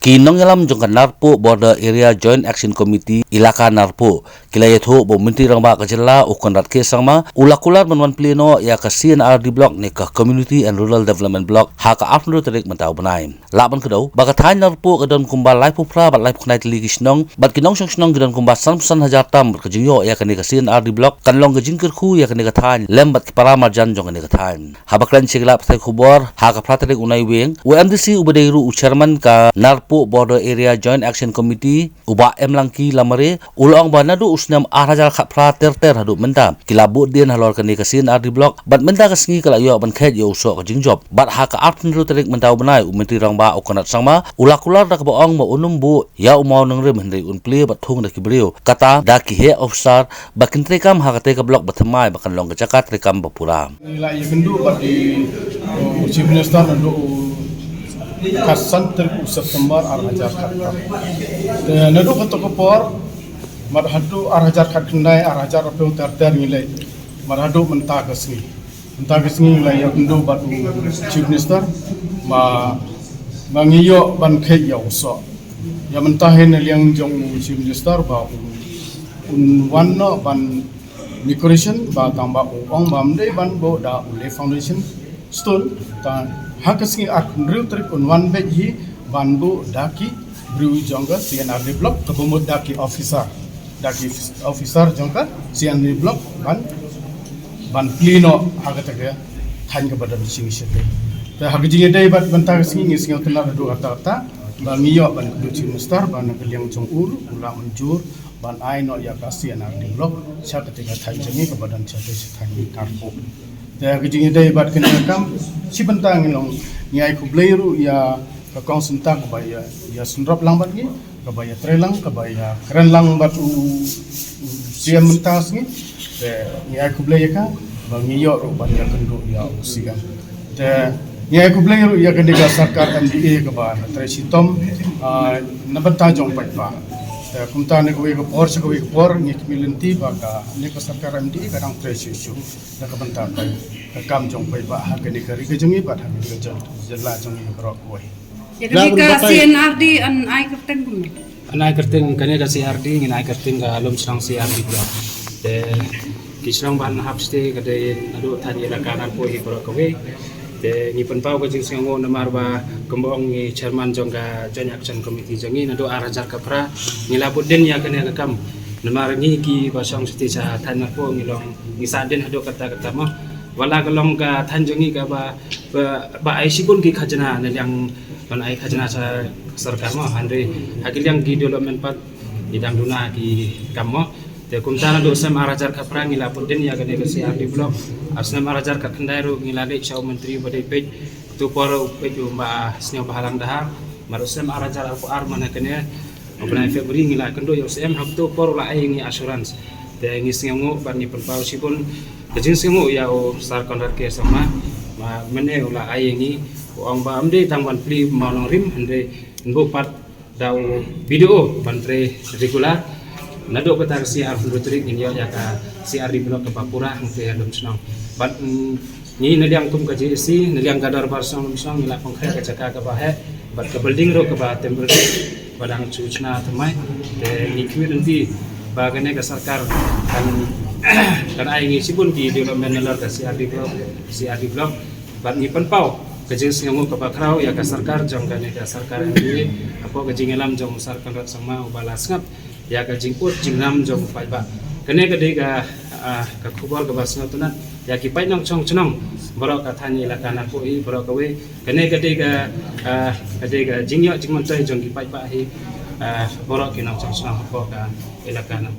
Kinong yalam jongkan Narpo Border Area Joint Action Committee Ilaka Narpo kilayatho bo menteri rangba kajela ukon rat ke sangma ulakular manwan pleno ya ka CNRD block ne ka Community and Rural Development Block ha ka afno tarik mentau benai laban kedau baka than Narpo kedon kumba lai pupra bat lai puknai tili kisnong bat kinong song kedon kumba san hajar tam kajingyo ya ka ne ka CNRD block kan long kajingker khu ya ka ne ka than lembat para marjan jong ne ka than habaklan sigla ptai khubor ha ka pratarik unai weng WMDC ubadeiru chairman ka Narpo Border Area Joint Action Committee uba emlangki lamare ulong banadu usnam arhajar khapra ter hadu menta kilabu dien halor kani kasin RD block bat menta kasngi kala yo ban khet yo so ka jingjob bat ha ka afnru tarik mentau benai umentri rangba ukonat sangma ulakular dak boong mo unumbu ya umau nangre mendai unpli bat thung dak kibriu kata dak he officer bakin trekam ha ka te ka block batmai bakan long ka jakat trekam bapura nila yendu bat di chief minister ndu kasan September arhajar khatka nadu khatokopor marhadu arhajar khatnai arhajar apeu ter ngilai marhadu mentah kasni ngilai yendu bat chief minister ma mangiyo ban khe yo so ya mentah hen liang jong chief minister ba wanno ban decoration ba tamba ong bamde ban bo da ule foundation stone ta hakasngi aknru trik unwan beji banbu daki bru jongga CNRD block kebumut daki officer jongga CNRD block ban plino hagatake than kepada bising sete ta hagijinge dai bat banta singi singi tenar do kata ba ngiyo ban duci mustar ban keliang jong ula menjur ban aino ya CNRD block sa ketika than jengi kepada jatuh than Narpo ya kejing dai bat kena kam si bentang long nyai kubleiru ya ka kong sentang kabaya ya sunrap lang bat ni kabaya trelang kabaya keren lang bat siam mentas ni nyai kublei ka bangiyo ro ban ya kendu ya usiga nyai kubleiru ya kendega sarkar MDA ka ba tresitom nabanta jong pat ba kumta ne ko por ni milenti baka ne ko sarkar MDA kadang tresisu na kabanta ka kam jong pai ba ha kani kari ke jongi ba ha ke jela jongi bro koi jadi ka CNRD an ai kerteng kum an ai kerteng kani ka CNRD ngin ai kerteng ka lom serang CNRD block de kisrang ban hapste ka de adu thani la kanan po hi bro koi de ni penpau ka jing singo namar ba kembong ni chairman jong ka Joint Action Committee jongi nado arajar ka pra ngilabut den ya kani ka kam namar ni ki ba song siti sa than po ngilong ni saden adu kata mo wala kalong ka thanjongi ka ba ai sikun ki khajana ne yang ban ai khajana sa sarkar mo andre hakil yang ki development pat idang duna ki kammo te kumtana do sam arajar ka prang ila puden ya gane ka CRD block asna arajar ka khandai ro ngila le chaw menteri bade pej tu poro pej ba snyo bahalang dahar marusam arajar aku armana kene obna Februari ngila kendo yo sem hak tu poro la ai ngi assurance te ngi sngo ban ni penpau sipun kejing singo ya o sar kontrak ke sama ma mene ula ayengi ong ba amde tangwan pli malong rim hande nbo pat daw video bantre regular nado petar CR Rutrik ini ya ka CR di blok ke Papura ngte dom senang bat ni nediang tum ka JC nediang kadar barsang dom senang nila konkret ka caka ka bahe bat ke building ro ke ba temporary badang cucna temai de ni nanti bagane ka sarkar kan ai sipun di development nalor ka CRD block bat ni penpau kejing singo ka bakrau ya ka sarkar jong gane ka sarkar ini apo kejing elam jong sarkar rat sama balas ngap ya ka jingput jingnam jong pai ba kene ka de ka khubal ka basna tunat ya ki pai nong chong chnong borok ka thani la kana ko i borok ka we kene ka de ka jingyo jingmon tai jong ki pai ba hi borok ki nong chong chnong ko ka ilakana